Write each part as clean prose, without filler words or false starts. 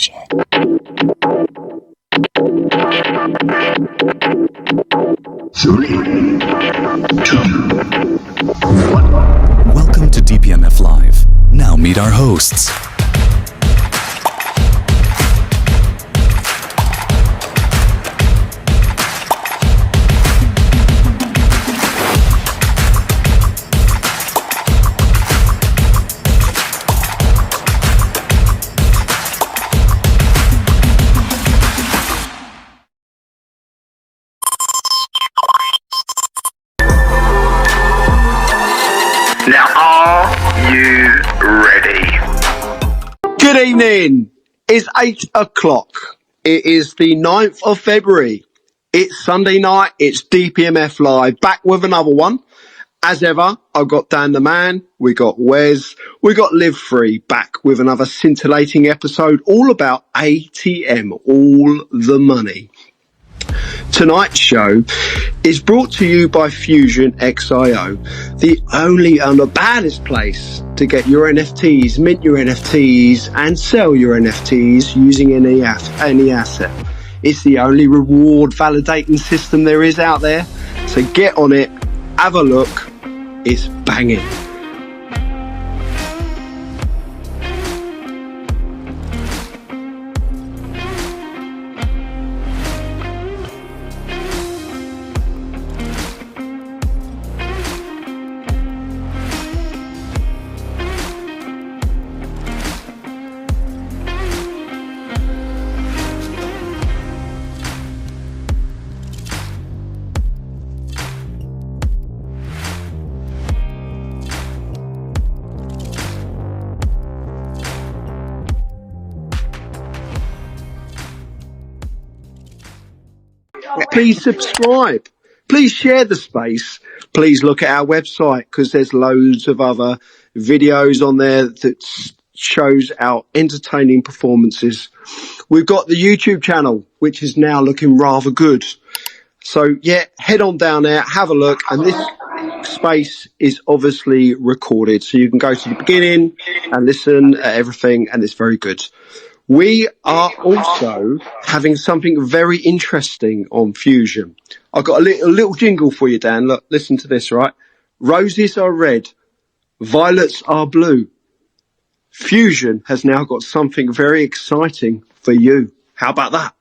Ledger. Three, two, one. Welcome to DPMF Live. Now meet our hosts. Now, are you ready? Good evening. It's 8 o'clock. It is the 9th of February. It's Sunday night. It's DPMF Live. Back with another one. As ever, I've got Dan the Man. We got Wes. We got Live Free back with another scintillating episode all about ATM, all the money. Tonight's show is brought to you by FUZION-XIO, the only and the baddest place to get your NFTs, mint your NFTs, and sell your NFTs using any asset. It's the only reward validating system there is out there. So get on it, have a look. It's banging. Please subscribe. Please share the space. Please look at our website because there's loads of other videos on there that shows our entertaining performances. We've got the YouTube channel, which is now looking rather good. So yeah, head on down there, have a look. And this space is obviously recorded. So you can go to the beginning and listen at everything. And it's very good. We are also having something very interesting on Fusion. I've got a little jingle for you, Dan. Look, listen to this, right? Roses are red. Violets are blue. Fusion has now got something very exciting for you. How about that?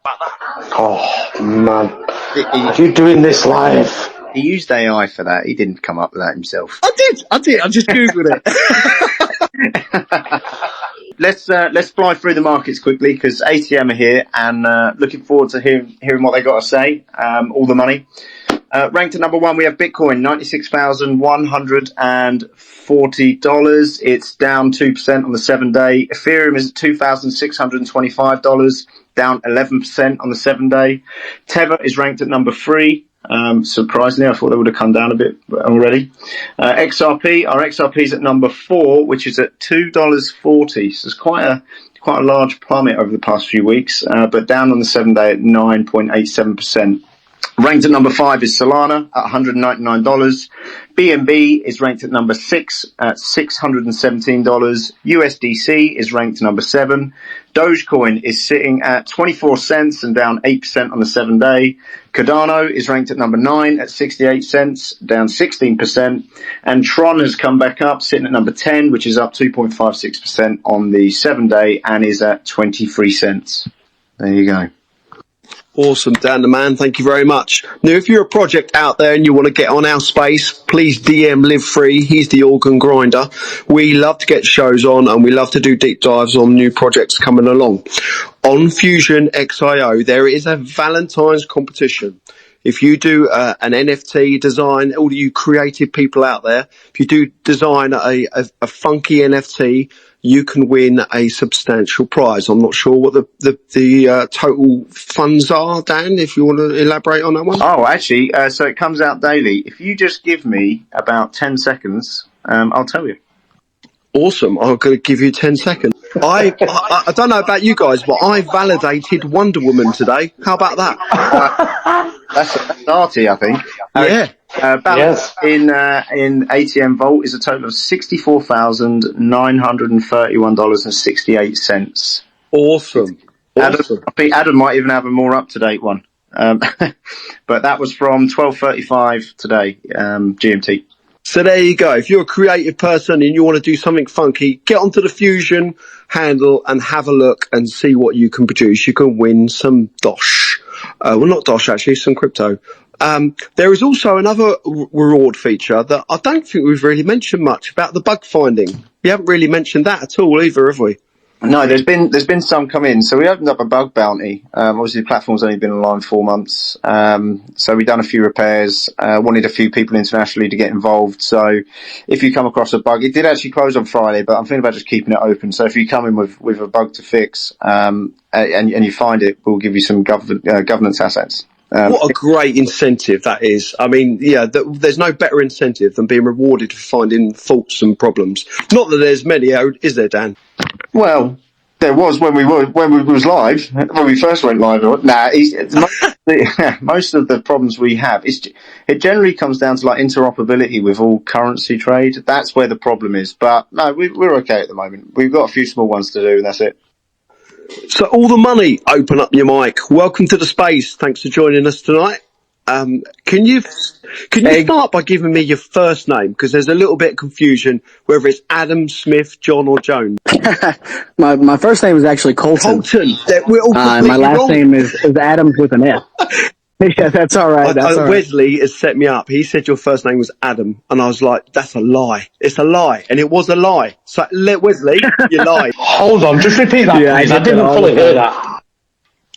Oh, man. You're doing this live. He used AI for that. He didn't come up with that himself. I did. I just Googled it. Let's fly through the markets quickly because ATM are here and looking forward to hearing what they got to say. All the money. Ranked at number one, we have Bitcoin, $96,140. It's down 2% on the 7-day. Ethereum is at $2,625, down 11% on the 7-day. Tether is ranked at number three. Surprisingly, I thought they would have come down a bit already. Our XRP is at number 4, which is at $2.40. So it's quite a large plummet over the past few weeks, but down on the 7-day at 9.87%. Ranked at number 5 is Solana at $199. BNB is ranked at number 6 at $617. USDC is ranked number 7. Dogecoin is sitting at 24 cents and down 8% on the 7-day. Cardano is ranked at number 9 at 68 cents, down 16%. And Tron has come back up, sitting at number 10, which is up 2.56% on the 7-day and is at 23 cents. There you go. Awesome, Dan the Man. Thank you very much. Now, if you're a project out there and you want to get on our space, please DM Live Free. He's the organ grinder. We love to get shows on and we love to do deep dives on new projects coming along. On FUZION-XIO, there is a Valentine's competition. If you do an NFT design, all you creative people out there, if you do design a funky NFT, you can win a substantial prize. I'm not sure what the total funds are, Dan, if you want to elaborate on that one. Oh, actually, so it comes out daily. If you just give me about 10 seconds, I'll tell you. Awesome. I'm going to give you 10 seconds. I don't know about you guys, but I validated Wonder Woman today. How about that? That's arty, I think. Yeah. Balance in ATM Vault is a total of $64,931.68. Awesome. Awesome. I think Adam might even have a more up-to-date one. But that was from 12:35 today, GMT. So there you go. If you're a creative person and you want to do something funky, get onto the Fusion handle and have a look and see what you can produce. You can win some Dosh. Well, not Dosh, actually, some crypto. There is also another reward feature that I don't think we've really mentioned much about, the bug finding. We haven't really mentioned that at all either, have we? No, there's been some come in. So we opened up a bug bounty. Obviously the platform's only been online 4 months. So we've done a few repairs, wanted a few people internationally to get involved. So if you come across a bug, it did actually close on Friday, but I'm thinking about just keeping it open. So if you come in with a bug to fix, and you find it, we'll give you some governance assets. What a great incentive that is. I mean, yeah, there's no better incentive than being rewarded for finding faults and problems. Not that there's many, is there, Dan? Well, there was when we was live, when we first went live. Most of the problems we have, it generally comes down to like interoperability with all currency trade. That's where the problem is. But no, we're okay at the moment. We've got a few small ones to do, and that's it. So all the money, open up your mic. Welcome to the space. Thanks for joining us tonight. Can you start by giving me your first name? Because there's a little bit of confusion whether it's Adam, Smith, John or Jones. my first name is actually Colton. Colton. We're all my last wrong. name is Adams with an F. Yeah, that's all right. That's all right. Wesley has set me up. He said your first name was Adam, and I was like, "That's a lie. It's a lie," and it was a lie. So, Wesley, you lied. Hold on, just repeat that, please. I didn't fully hear that.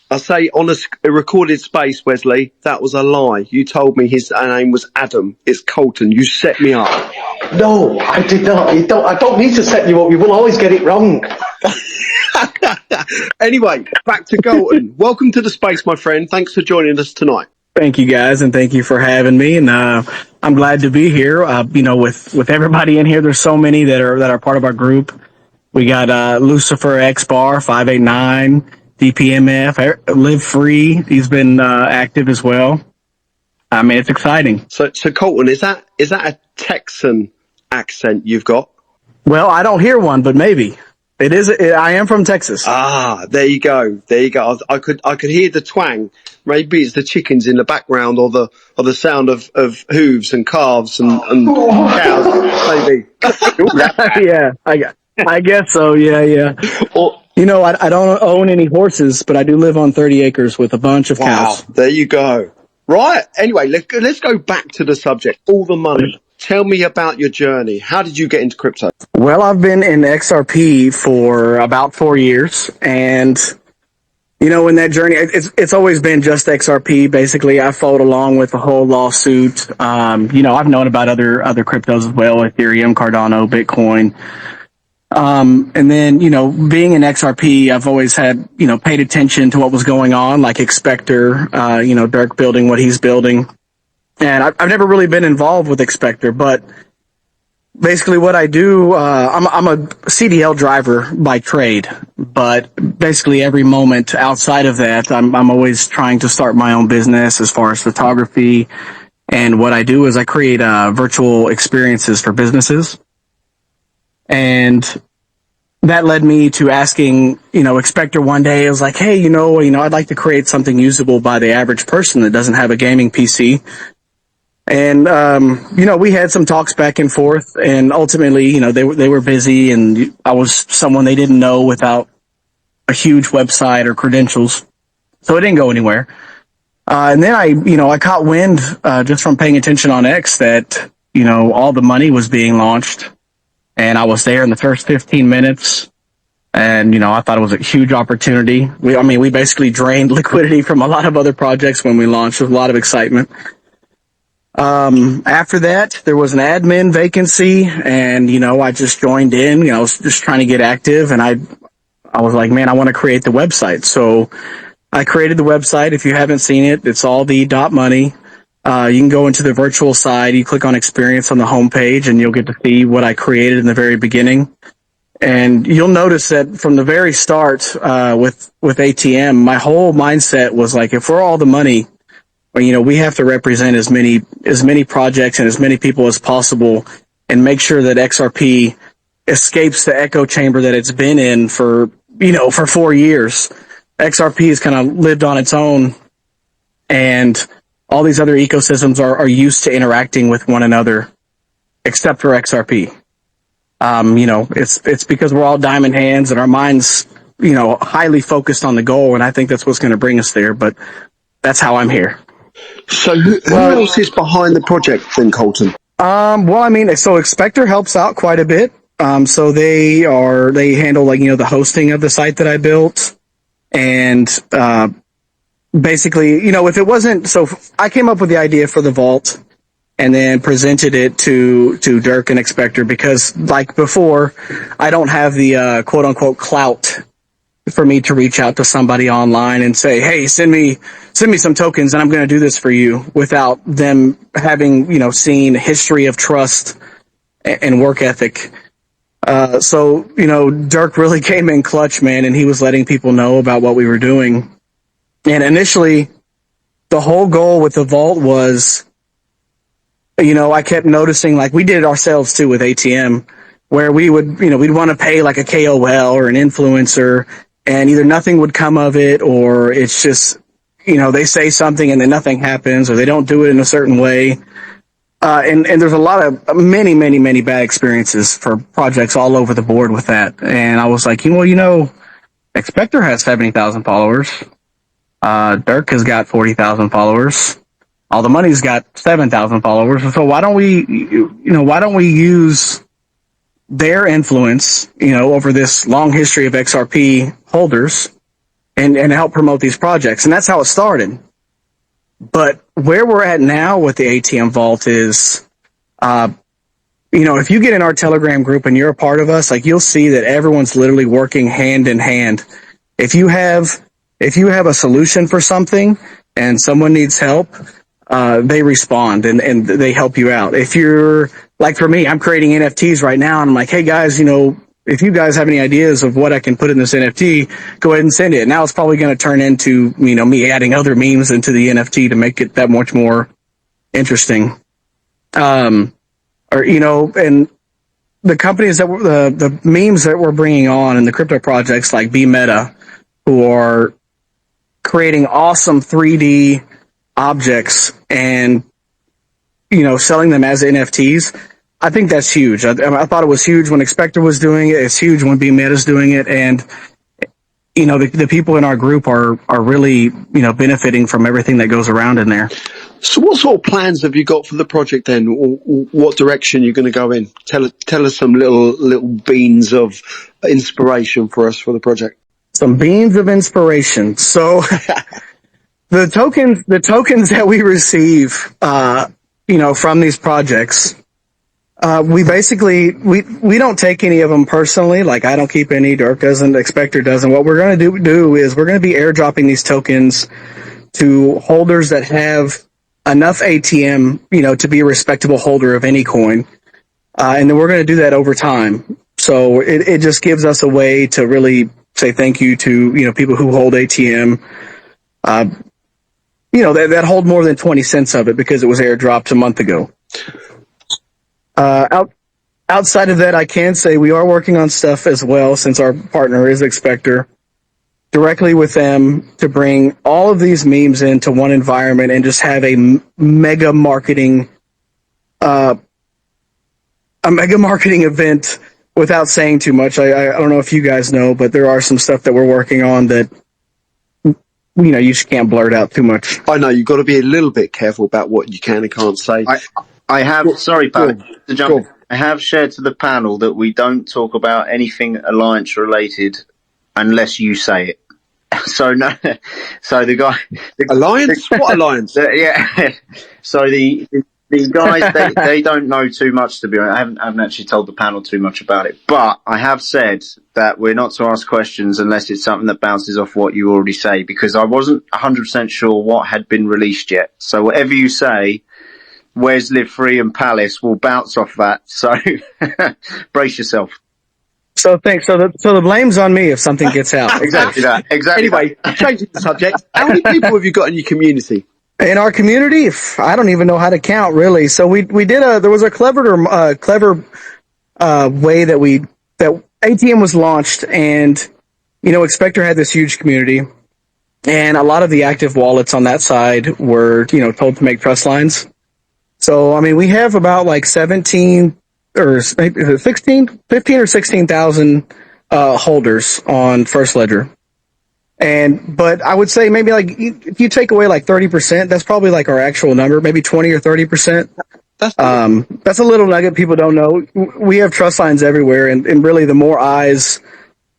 I say on a recorded space, Wesley, that was a lie. You told me his name was Adam. It's Colton. You set me up. No, I did not. I don't need to set you up. You will always get it wrong. Anyway, back to Colton. Welcome to the space, my friend. Thanks for joining us tonight. Thank you, guys, and thank you for having me. And I'm glad to be here. With everybody in here, there's so many that are part of our group. We got Lucifer X Bar 589. DPMF, Live Free, he's been active as well. I mean, it's exciting. So Colton, is that a Texan accent you've got? Well, I don't hear one, but maybe. I am from Texas. Ah, there you go. I could hear the twang. Maybe it's the chickens in the background or the sound of hooves and calves and cows, maybe. Yeah, I guess so, yeah. You know, I don't own any horses, but I do live on 30 acres with a bunch of cows. There you go. Right. Anyway, let's go back to the subject. All the money. Tell me about your journey. How did you get into crypto? Well, I've been in XRP for about 4 years, and you know, in that journey, it's always been just XRP. Basically, I followed along with the whole lawsuit. You know, I've known about other cryptos as well, Ethereum, Cardano, Bitcoin. And then, you know, being in XRP, I've always had, you know, paid attention to what was going on, like xSPECTAR, you know, Dirk building what he's building. And I've never really been involved with xSPECTAR, but basically what I do, I'm a CDL driver by trade, but basically every moment outside of that, I'm always trying to start my own business as far as photography. And what I do is I create, virtual experiences for businesses. And that led me to asking, you know, xSPECTAR one day. I was like, hey, you know, I'd like to create something usable by the average person that doesn't have a gaming PC. And, you know, we had some talks back and forth, and ultimately, you know, they were busy, and I was someone they didn't know without a huge website or credentials. So it didn't go anywhere. And then I caught wind, just from paying attention on X that, you know, all the money was being launched. And I was there in the first 15 minutes. And, you know, I thought it was a huge opportunity. We basically drained liquidity from a lot of other projects when we launched with a lot of excitement. After that, there was an admin vacancy, and, you know, I just joined in. You know, I was just trying to get active, and I was like, man, I want to create the website. So I created the website. If you haven't seen it, it's all the .money. You can go into the virtual side, you click on experience on the homepage, and you'll get to see what I created in the very beginning. And you'll notice that from the very start, with ATM, my whole mindset was like, if we're all the money, you know, we have to represent as many projects and as many people as possible, and make sure that XRP escapes the echo chamber that it's been in for 4 years. XRP has kind of lived on its own, and all these other ecosystems are used to interacting with one another, except for XRP. It's because we're all diamond hands and our minds, highly focused on the goal, and I think that's what's going to bring us there. But that's how I'm here. So who else is behind the project then, Colton? So xSPECTAR helps out quite a bit. So they handle the hosting of the site that I built, and basically, if it wasn't, so I came up with the idea for the vault and then presented it to Dirk and xSPECTAR because, like before, I don't have the quote unquote clout for me to reach out to somebody online and say, hey, send me some tokens and I'm going to do this for you, without them having, seen history of trust and work ethic. So Dirk really came in clutch, man, and he was letting people know about what we were doing. And initially, the whole goal with the vault was, I kept noticing, like we did it ourselves too with ATM, where we would, we'd want to pay like a KOL or an influencer, and either nothing would come of it, or it's just, they say something and then nothing happens, or they don't do it in a certain way. And there's a lot of many, many, many bad experiences for projects all over the board with that. And I was like, xSPECTAR has 70,000 followers. Dirk has got 40,000 followers. All the money's got 7,000 followers. So why don't we use their influence, over this long history of XRP holders and help promote these projects? And that's how it started. But where we're at now with the ATM vault is, if you get in our Telegram group and you're a part of us, like you'll see that everyone's literally working hand in hand. If you have a solution for something and someone needs help, they respond and they help you out. If you're like, for me, I'm creating NFTs right now and I'm like, hey guys, if you guys have any ideas of what I can put in this NFT, go ahead and send it. Now it's probably going to turn into, me adding other memes into the NFT to make it that much more interesting. And the companies that the memes that we're bringing on and the crypto projects like BMeta, who are creating awesome 3D objects and, selling them as NFTs. I think that's huge. I thought it was huge when xSPECTAR was doing it. It's huge when BMeta's doing it. And, the people in our group are really, benefiting from everything that goes around in there. So what sort of plans have you got for the project then? Or what direction you're going to go in? Tell us some little beans of inspiration for us for the project. Some beans of inspiration. So the tokens that we receive, from these projects, we basically, we don't take any of them personally. Like I don't keep any, Dirk doesn't, xSPECTAR doesn't. What we're going to do is we're going to be airdropping these tokens to holders that have enough ATM, to be a respectable holder of any coin. And then we're going to do that over time. So it just gives us a way to really say thank you to, people who hold ATM, that hold more than 20 cents of it because it was airdropped a month ago. Outside of that, I can say we are working on stuff as well, since our partner is xSPECTAR, directly with them to bring all of these memes into one environment and just have a mega marketing event without saying too much. I don't know if you guys know, but there are some stuff that we're working on that, you just can't blurt out too much. I know, you've got to be a little bit careful about what you can and can't say. I have, sorry, Pat, to jump in. I have shared to the panel that we don't talk about anything alliance related unless you say it. So no, so the guy, alliance? What alliance? Yeah. So the guys, they don't know too much, to be honest. I haven't actually told the panel too much about it, but I have said that we're not to ask questions unless it's something that bounces off what you already say, because I wasn't 100% sure what had been released yet. So whatever you say, Where's Live Free and Palace will bounce off that. So brace yourself. So thanks. So the blame's on me if something gets out. Exactly that. Exactly. Anyway, changing the subject. How many people have you got in your community? In our community, I don't even know how to count, really. So we did there was a clever way that ATM was launched, and xSPECTAR had this huge community, And a lot of the active wallets on that side were, told to make trust lines. So, I mean, we have about like 17 or 16, 15 or 16,000 holders on First Ledger. But I would say maybe like if you take away like 30%, that's probably like our actual number, maybe 20 or 30%. That's a little nugget people don't know. We have trust lines everywhere, and really the more eyes,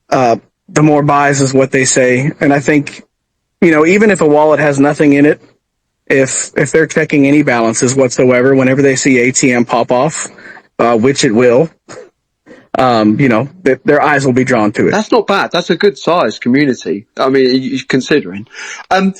the more buys is what they say. And I think, even if a wallet has nothing in it, if they're checking any balances whatsoever, whenever they see ATM pop off, which it will, their eyes will be drawn to it. That's not bad. That's a good size community. I mean, considering. When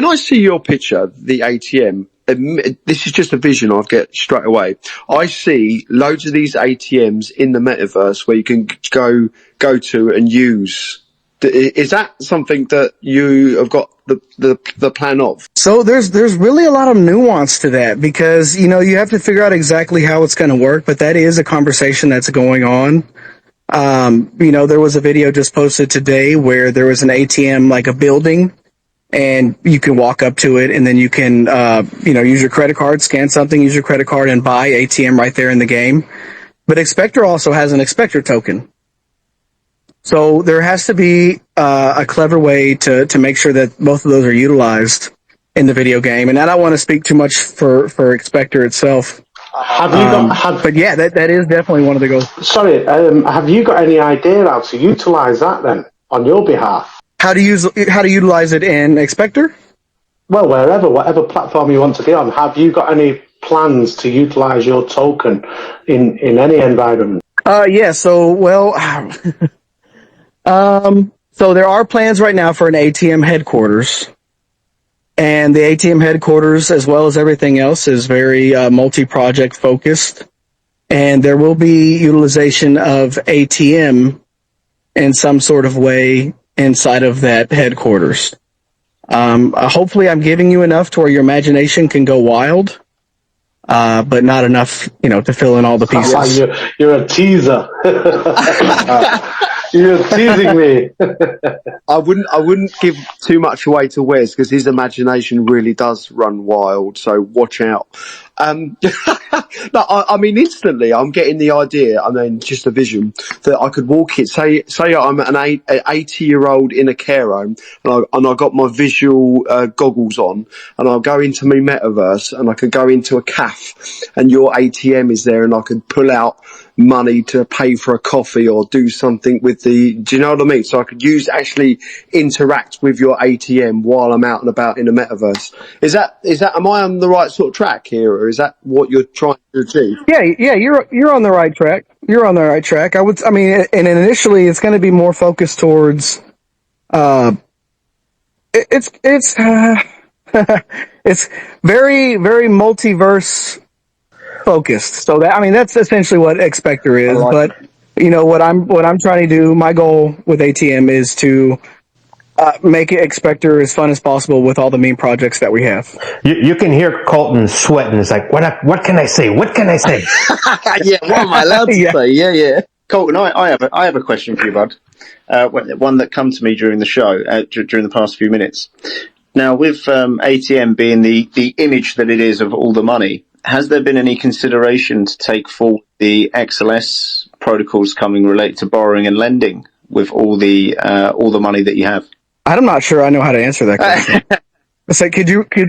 I see your picture, the ATM, this is just a vision I get straight away. I see loads of these ATMs in the metaverse where you can go to and use. Is that something that you have got the plan of? So there's really a lot of nuance to that, because, you have to figure out exactly how it's going to work, but that is a conversation that's going on. There was a video just posted today where there was an ATM, like a building, and you can walk up to it, and then you can, use your credit card, scan something, use your credit card, and buy ATM right there in the game. But xSPECTAR also has an xSPECTAR token. So there has to be a clever way to make sure that both of those are utilized in the video game. And I don't want to speak too much for xSPECTAR itself. But yeah, that is definitely one of the goals. Sorry, have you got any idea how to utilize that then on your behalf? How to utilize it in xSPECTAR? Well, whatever platform you want to be on, have you got any plans to utilize your token in any environment? Yeah. So there are plans right now for an ATM headquarters, and the ATM headquarters, as well as everything else, is very multi-project focused, and there will be utilization of ATM in some sort of way inside of that headquarters. Hopefully I'm giving you enough to where your imagination can go wild, but not enough, to fill in all the pieces. You're a teaser. You're teasing me. I wouldn't give too much away to Wes, because his imagination really does run wild. So watch out. No, I mean, instantly I'm getting the idea. I mean, just a vision that I could walk it. Say I'm an 80-year-old in a care home, and I got my visual goggles on, and I'll go into my metaverse, and I could go into a cafe, and your ATM is there, and I could pull out money to pay for a coffee or do something with do you know what I mean? So I could actually interact with your ATM while I'm out and about in the metaverse. Am I on the right sort of track here, or is that what you're trying to achieve? Yeah, you're on the right track. You're on the right track. And initially it's going to be more focused towards, it's very, very multiverse focused. So that's essentially what xSPECTAR is. But what I'm trying to do, my goal with ATM is to make xSPECTAR as fun as possible with all the meme projects that we have. You can hear Colton sweating. It's like, what can I say? What can I say? Yeah, what am I allowed to say? Yeah. Colton, I have a question for you, bud. One that come to me during the show, during the past few minutes. Now, with ATM being the image that it is of all the money, has there been any consideration to take forward the XLS protocols coming related to borrowing and lending with all the money that you have? I'm not sure I know how to answer that question. So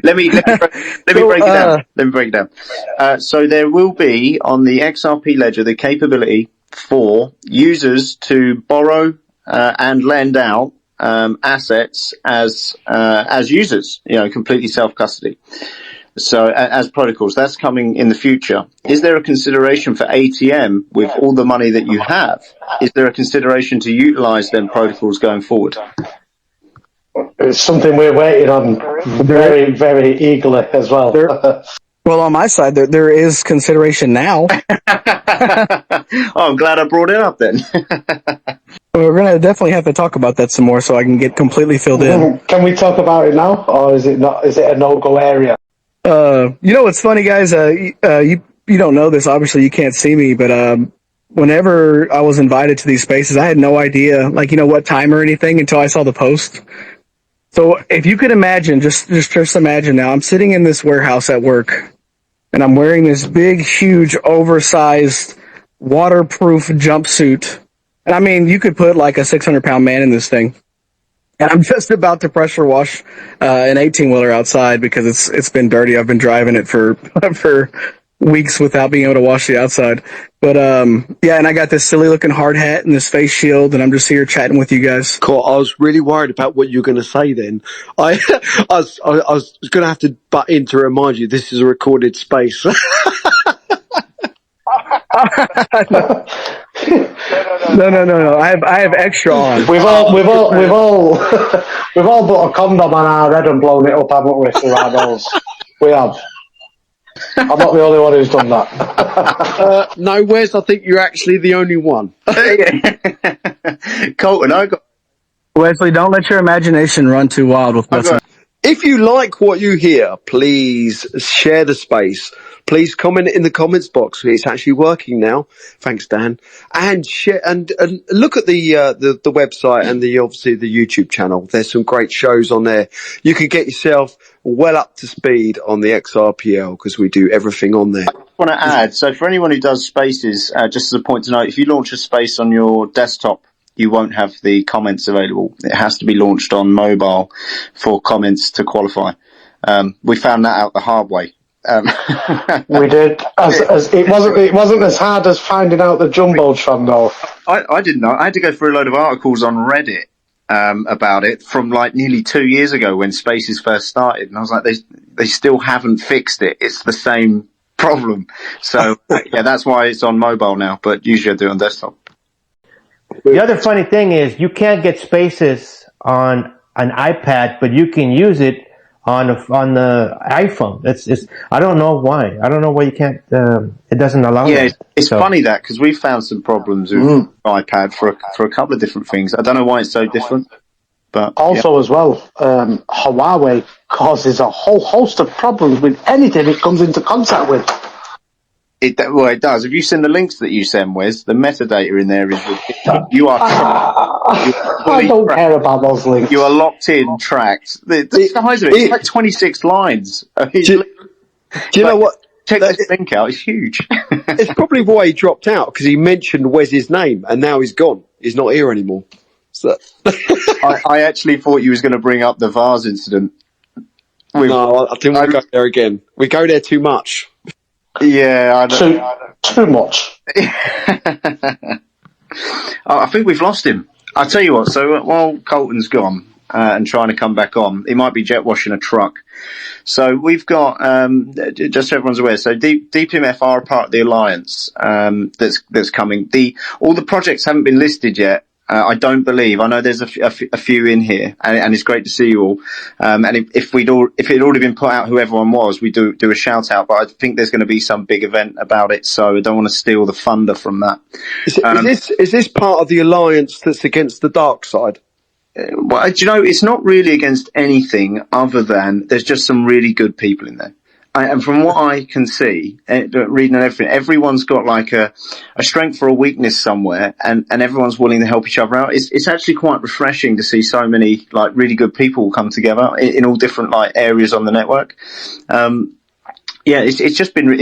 let me break it down. Let me break it down. So there will be on the XRP Ledger the capability for users to borrow and lend out assets as users, completely self-custody. So as protocols, that's coming in the future. Is there a consideration for ATM with all the money that you have? Is there a consideration to utilize them protocols going forward? It's something we're waiting on very, very eagerly as well. Well, on my side, there is consideration now. I'm glad I brought it up then. We're going to definitely have to talk about that some more so I can get completely filled in. Can we talk about it now, or is it not? Is it a no-go area? What's funny, guys? You don't know this. Obviously, you can't see me, but whenever I was invited to these spaces, I had no idea, what time or anything until I saw the post. So if you could imagine, just imagine now, I'm sitting in this warehouse at work, and I'm wearing this big, huge, oversized, waterproof jumpsuit. And I mean, you could put like a 600-pound man in this thing. And I'm just about to pressure wash an 18-wheeler outside because it's been dirty. I've been driving it for weeks without being able to wash the outside. But yeah, and I got this silly looking hard hat and this face shield, and I'm just here chatting with you guys. Cool. I was really worried about what you were going to say then. I was going to have to butt in to remind you this is a recorded space. No. I have extra on. We've all put a condom on our head and blown it up, haven't we, Sir Arnold? We have. I'm not the only one who's done that. No, Wes, I think you're actually the only one. Colton, I got. Wesley, don't let your imagination run too wild with what's on. If you like what you hear, please share the space. Please comment in the comments box. It's actually working now. Thanks, Dan. And share and look at the website and obviously the YouTube channel. There's some great shows on there. You can get yourself well up to speed on the XRPL because we do everything on there. I want to add, so for anyone who does spaces, just as a point to note, if you launch a space on your desktop, you won't have the comments available. It has to be launched on mobile for comments to qualify. We found that out the hard way. We did. It wasn't as hard as finding out the Jumbotron, though. I didn't know. I had to go through a load of articles on Reddit about it from like nearly 2 years ago when Spaces first started, and I was like, they still haven't fixed it. It's the same problem. So yeah, that's why it's on mobile now. But usually I do it on desktop. The other funny thing is you can't get Spaces on an iPad, but you can use it on the iPhone. It's I don't know why. I don't know why you can't. It doesn't allow. Yeah, it's funny that because we found some problems with iPad for a couple of different things. I don't know why it's so different. But also as well, Huawei causes a whole host of problems with anything it comes into contact with. It does. If you send the links that you send, Wes, the metadata in there is ridiculous. You are. I don't care about those links. You are locked in, tracked. The size of it's like 26 lines. Do you know what? Check this link out. It's huge. It's probably why he dropped out because he mentioned Wes's name and now he's gone. He's not here anymore. So I actually thought you was going to bring up the vase incident. No, I didn't want to go there again. We go there too much. Yeah, I know. Too much. I think we've lost him. I'll tell you what, so while Colton's gone and trying to come back on, he might be jet washing a truck. So we've got, just so everyone's aware, so DPMF are a part of the alliance that's coming. All the projects haven't been listed yet. I don't believe. I know there's a few in here, and it's great to see you all. And if it had already been put out who everyone was, we do a shout out. But I think there's going to be some big event about it, so I don't want to steal the thunder from that. Is this part of the alliance that's against the dark side? Well, do you know, it's not really against anything other than there's just some really good people in there. And from what I can see, reading and everything, everyone's got like a strength or a weakness somewhere, and everyone's willing to help each other out. It's actually quite refreshing to see so many like really good people come together in all different like areas on the network. Yeah, it's just been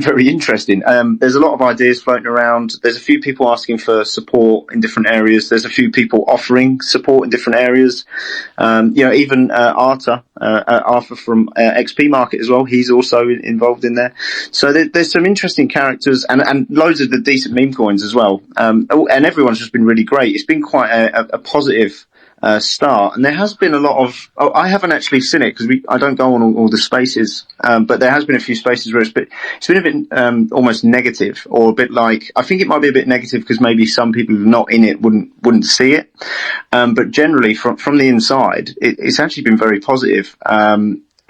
very interesting. There's a lot of ideas floating around. There's a few people asking for support in different areas. There's a few people offering support in different areas. Even Arthur from XP Market as well. He's also involved in there. So there's some interesting characters and loads of the decent meme coins as well. And everyone's just been really great. It's been quite a positive start, and there has been a lot of. I haven't actually seen it because I don't go on all the spaces, but there has been a few spaces where it's been a bit almost negative, or a bit like I think it might be a bit negative because maybe some people who are not in it wouldn't see it, but generally from the inside, it's actually been very positive. I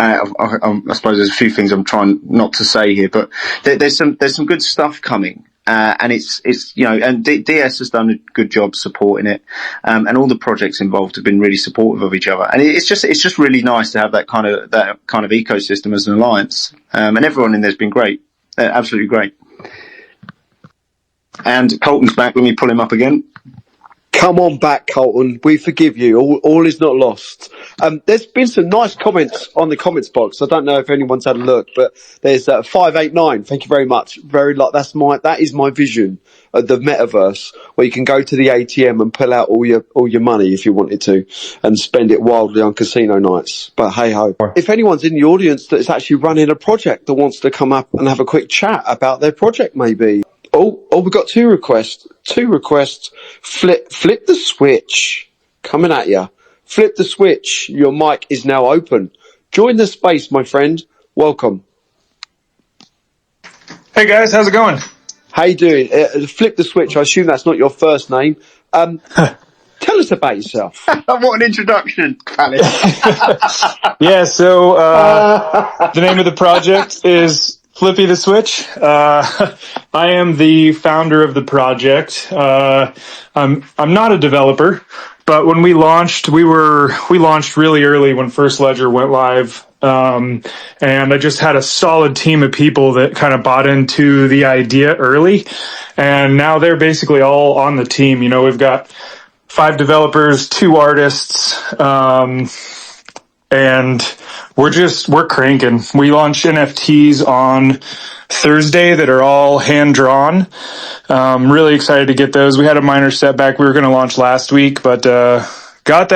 suppose there's a few things I'm trying not to say here, but there's some good stuff coming. And it's and DS has done a good job supporting it, and all the projects involved have been really supportive of each other. And it's just really nice to have that kind of ecosystem as an alliance. And everyone in there's been great, absolutely great. And Colton's back. Let me pull him up again. Come on back, Colton. We forgive you. All is not lost. There's been some nice comments on the comments box. I don't know if anyone's had a look, but there's 589. Thank you very much. That is my vision of the metaverse, where you can go to the ATM and pull out all your money if you wanted to, and spend it wildly on casino nights. But hey ho, if anyone's in the audience that's actually running a project that wants to come up and have a quick chat about their project, maybe. Oh, we've got two requests. Flip the switch. Coming at you. Flip the switch. Your mic is now open. Join the space, my friend. Welcome. Hey guys, how's it going? How you doing? Flip the switch. I assume that's not your first name. Tell us about yourself. What an introduction, Alex. Yeah, so the name of the project is Flippy the Switch. I am the founder of the project. I'm not a developer, but when we launched, we launched really early when First Ledger went live. And I just had a solid team of people that kind of bought into the idea early. And now they're basically all on the team. You know, we've got 5 developers, 2 artists, and we're cranking. We launch NFTs on Thursday that are all hand drawn. Really excited to get those. We had a minor setback. We were going to launch last week, but got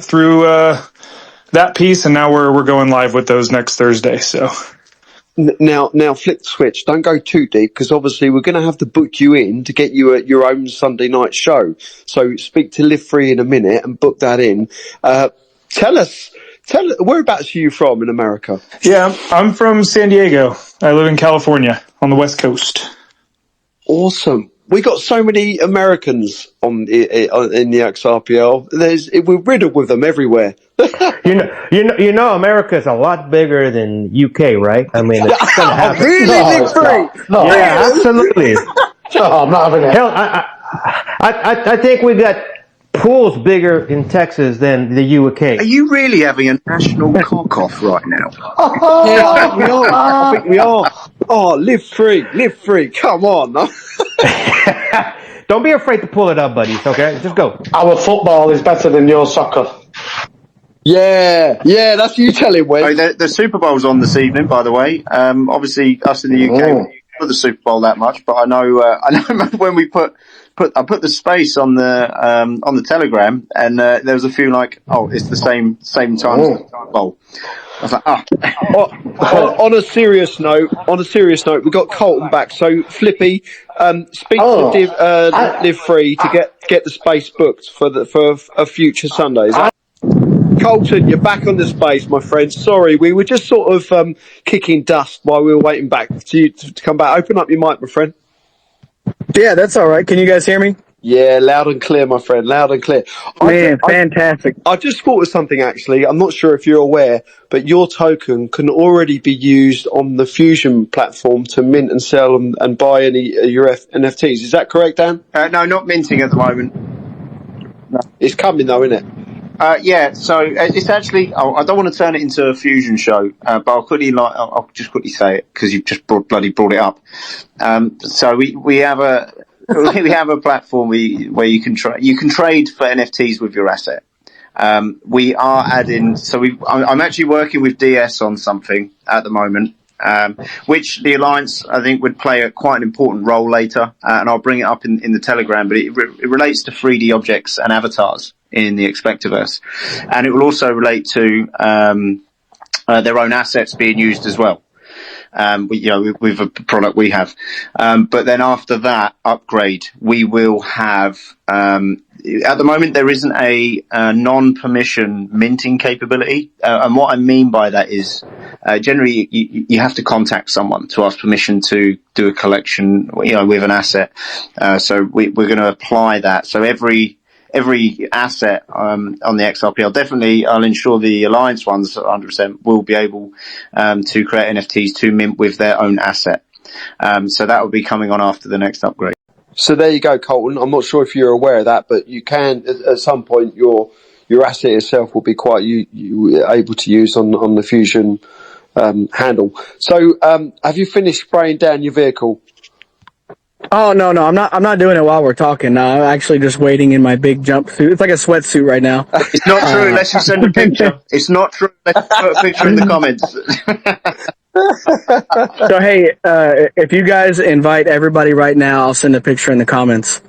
through that piece, and now we're going live with those next Thursday. So now flip the switch. Don't go too deep, because obviously we're going to have to book you in to get you at your own Sunday night show. So speak to Live Free in a minute and book that in. Tell us, whereabouts are you from in America? Yeah, I'm from San Diego. I live in California on the West Coast. Awesome. We got so many Americans in the XRPL. We're riddled with them everywhere. You know, America's a lot bigger than UK, right? I mean, it's gonna happen. Really? No, yeah, absolutely. I'm not having it. Hell, I think we got pools bigger in Texas than the UK. Are you really having a national cock-off right now? Yeah, I think we are. Oh, live free. Come on. Don't be afraid to pull it up, buddies, okay? Just go. Our football is better than your soccer. Yeah, that's you telling, Wes. The Super Bowl's on this evening, by the way. Obviously, us in the UK, we don't for the Super Bowl that much, but I know when we I put the space on the Telegram, and there was a few like, it's the same time as the Super Bowl. I was like, On a serious note, we got Colton back. So Flippy, speak to Live Free to get the space booked for a future Sundays. Colton, you're back on the space, my friend. Sorry, we were just sort of kicking dust while we were waiting back to you to come back. Open up your mic, my friend. Yeah, that's all right. Can you guys hear me? Yeah, loud and clear, my friend. Loud and clear. Man, fantastic. I just thought of something, actually. I'm not sure if you're aware, but your token can already be used on the Fusion platform to mint and sell and buy any of your NFTs. Is that correct, Dan? no, not minting at the moment. No. It's coming, though, isn't it? Yeah, so it's actually, I don't want to turn it into a Fusion show, but I'll just quickly say it because you've just bloody brought it up. So we have a platform where you can trade for NFTs with your asset. We are adding, I'm actually working with DS on something at the moment, which the Alliance, I think, would play quite an important role later, and I'll bring it up in the Telegram, but it relates to 3D objects and avatars in the xSPECTAverse, and it will also relate to their own assets being used as well. With a product we have. But then after that upgrade, we will have, at the moment there isn't a non-permission minting capability. And what I mean by that is, generally you have to contact someone to ask permission to do a collection, with an asset. So we're going to apply that. So every asset on the XRPL, definitely I'll ensure the Alliance ones 100% will be able to create NFTs to mint with their own asset. So that will be coming on after the next upgrade. So there you go, Colton. I'm not sure if you're aware of that, but you can at some point your asset itself will be quite you able to use on the Fusion handle. So have you finished spraying down your vehicle? Oh no, I'm not doing it while we're talking. No, I'm actually just waiting in my big jumpsuit. It's like a sweatsuit right now. It's not true unless you send a picture. It's not true unless you put a picture in the comments. So hey, if you guys invite everybody right now, I'll send a picture in the comments.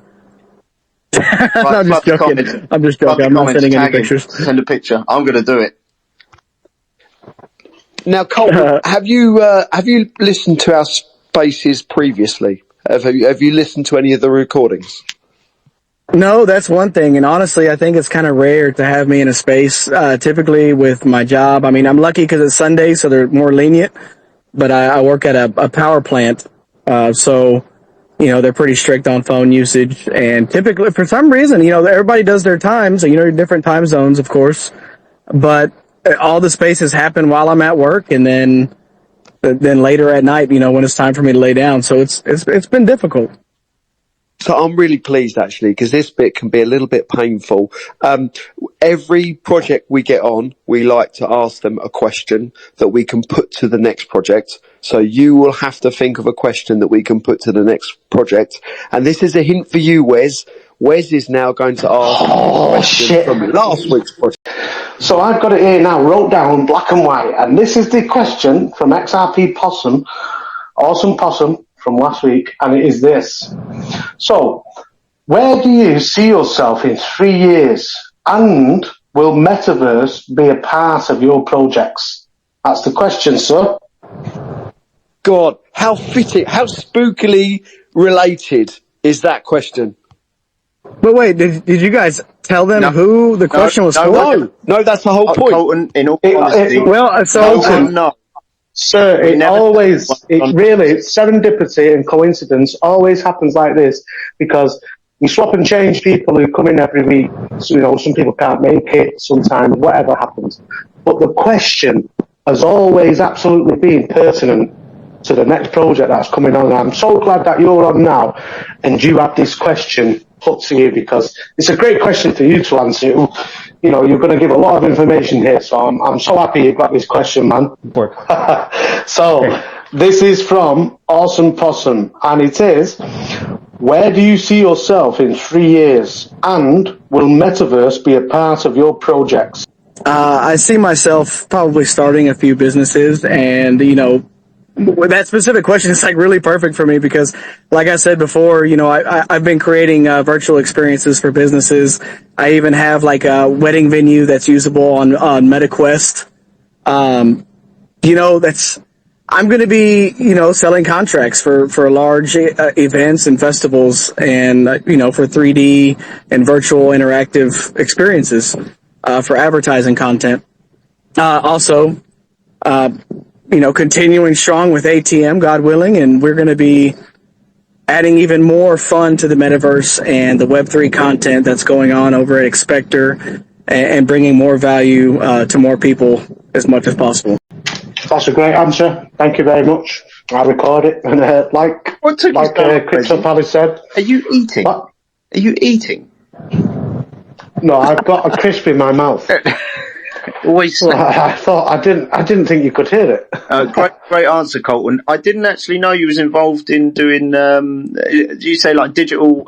I'm just joking. I'm just joking. I'm not sending any pictures. Send a picture. I'm going to do it. Now, Colton, have you listened to our spaces previously? Have you listened to any of the recordings? No, that's one thing. And honestly, I think it's kind of rare to have me in a space. Typically with my job, I mean, I'm lucky because it's Sunday, so they're more lenient. But I work at a power plant, so they're pretty strict on phone usage. And typically, for some reason, everybody does their time, so different time zones, of course. But all the spaces happen while I'm at work, and then later at night, when it's time for me to lay down. So it's been difficult. So I'm really pleased actually, because this bit can be a little bit painful. Every project we get on, we like to ask them a question that we can put to the next project. So you will have to think of a question that we can put to the next project. And this is a hint for you, Wes. Wes is now going to ask a question from last week's project. So I've got it here now, wrote down black and white, and this is the question from XRP Possum, Awesome Possum, from last week, and it is this. So, where do you see yourself in 3 years, and will Metaverse be a part of your projects? That's the question, sir. God, how spookily related is that question? But wait, did you guys tell them who the question was for? No, that's the whole point. Colton, in all honesty, Sir, serendipity and coincidence always happens like this, because we swap and change people who come in every week. So, some people can't make it, sometimes whatever happens. But the question has always absolutely been pertinent to the next project that's coming on. And I'm so glad that you're on now and you have this question put to you, because it's a great question for you to answer. You're going to give a lot of information here, so I'm so happy you got this question, man. So, this is from Awesome Possum, and it is, where do you see yourself in 3 years, and will Metaverse be a part of your projects? I see myself probably starting a few businesses, and, with that specific question, it's like really perfect for me because, like I said before, I've been creating virtual experiences for businesses. I even have like a wedding venue that's usable on MetaQuest. I'm going to be, selling contracts for large events and festivals and, for 3D and virtual interactive experiences for advertising content. Also, continuing strong with ATM, God willing, and we're going to be adding even more fun to the metaverse and the Web3 content that's going on over at xSPECTAR and bringing more value to more people as much as possible. That's a great answer. Thank you very much. I record it, and Crypto Palace said. Are you eating? What? Are you eating? No, I've got a crisp in my mouth. Always. Well, I didn't think you could hear it. Great answer, Colton. I didn't actually know you was involved in doing. Do you say like digital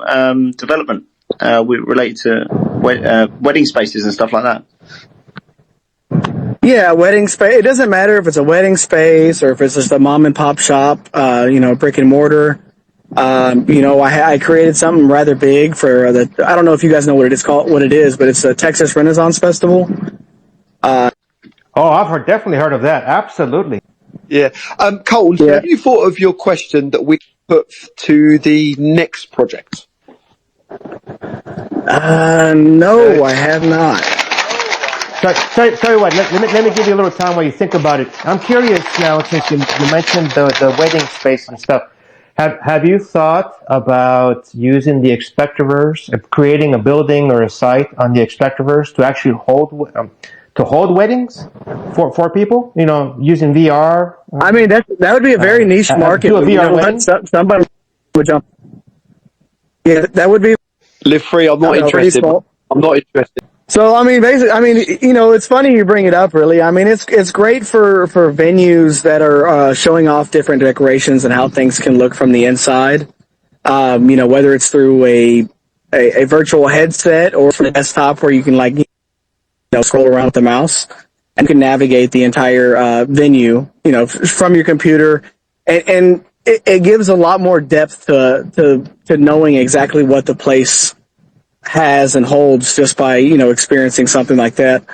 development related to wedding spaces and stuff like that? Yeah, wedding space. It doesn't matter if it's a wedding space or if it's just a mom and pop shop. Brick and mortar. I created something rather big for I don't know if you guys know what it is, but it's a Texas Renaissance Festival. I've definitely heard of that. Absolutely. Yeah. Colton, so have you thought of your question that we put to the next project? No, I have not. Tell you what, let me give you a little time while you think about it. I'm curious now, since you mentioned the wedding space and stuff. Have you thought about using the xSPECTAverse, creating a building or a site on the xSPECTAverse to actually hold weddings for people? Using VR. I mean, that would be a very niche market. Do a VR wedding? Somebody would jump. Yeah, that would be. Live free. I'm not interested. I'm not interested. So, it's funny you bring it up, really. I mean, it's great for venues that are showing off different decorations and how things can look from the inside. whether it's through a virtual headset or from a desktop where you can scroll around with the mouse and you can navigate the entire venue, from your computer, and it gives a lot more depth to knowing exactly what the place has and holds just by experiencing something like that.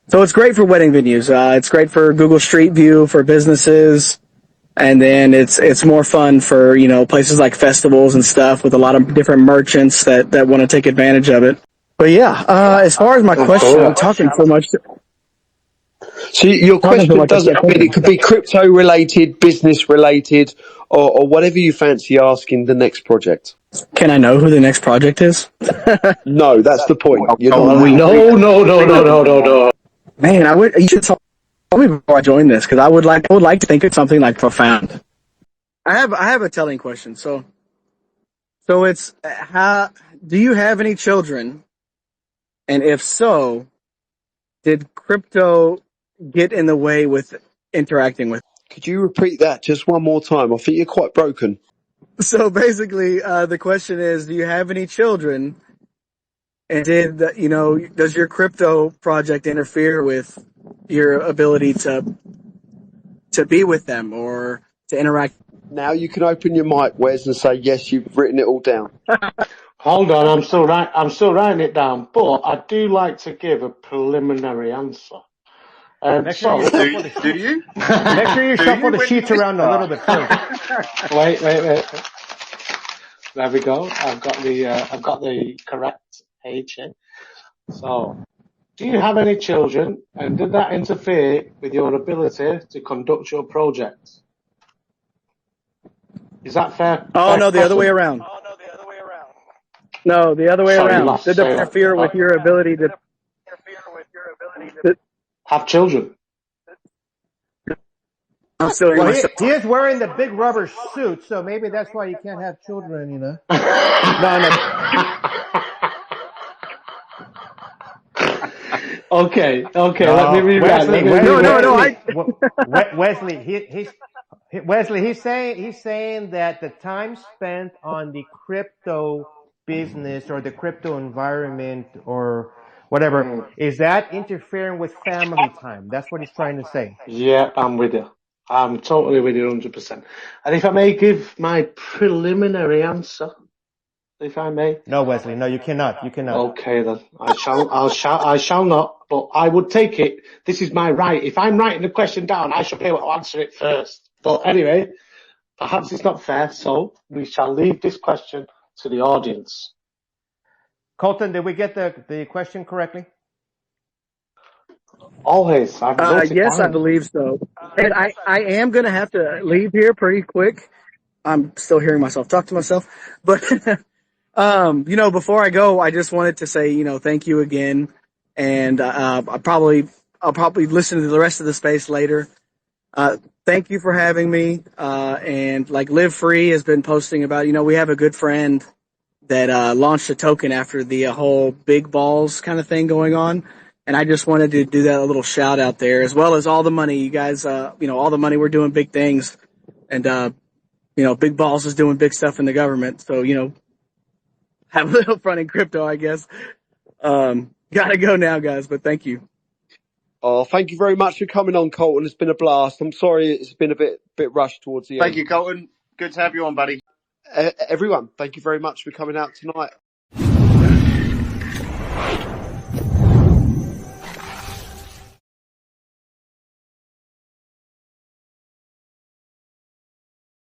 So it's great for wedding venues. It's great for Google Street View for businesses, and then it's more fun for places like festivals and stuff with a lot of different merchants that want to take advantage of it. But yeah, as far as my question, I'm talking so much. So your question doesn't, it could be crypto related, business related, or whatever you fancy asking the next project. Can I know who the next project is? No, that's the point. You're not No. Man, you should tell me before I join this, because I would like to think it's something like profound. I have a telling question. So it's do you have any children? And if so, did crypto get in the way with interacting with? Could you repeat that just one more time? I think you're quite broken. So basically, the question is, do you have any children? And does your crypto project interfere with your ability to be with them or to interact? Now you can open your mic, Wes, and say, yes, you've written it all down. Hold on, I'm still writing it down, but I do like to give a preliminary answer. Make sure you shuffle the sheets around a little bit first. Wait. There we go. I've got the correct page here. So, do you have any children, and did that interfere with your ability to conduct your project? Is that fair? Oh, no, the other way around. No, the other way around. Did it interfere with your ability to have children? I'm still well, he is wearing the big rubber suit, so maybe that's why you can't have children, No. Okay. Let me read that. Wesley, he's saying that the time spent on the crypto business or the crypto environment or whatever, is that interfering with family time? That's what he's trying to say. Yeah, I'm with you. I'm totally with you 100%. And if I may give my preliminary answer, if I may. No, Wesley, no, you cannot. Okay then. I shall not, but I would take it. This is my right. If I'm writing the question down, I should be able to answer it first. But anyway, perhaps it's not fair, so we shall leave this question to the audience. Colton, did we get the question correctly? Always. Yes, I believe so. And I am going to have to leave here pretty quick. I'm still hearing myself talk to myself. But, before I go, I just wanted to say, thank you again. And I'll probably listen to the rest of the space later. Thank you for having me. And Live Free has been posting about, we have a good friend that launched a token after the whole big balls kind of thing going on. And I just wanted to do that a little shout out there, as well as all the money you guys, all the money we're doing big things. And, Big Balls is doing big stuff in the government. So, have a little fun in crypto, I guess. Gotta go now, guys, but thank you. Oh, thank you very much for coming on, Colton. It's been a blast. I'm sorry it's been a bit rushed towards the end. Thank you, Colton. Good to have you on, buddy. Everyone, thank you very much for coming out tonight.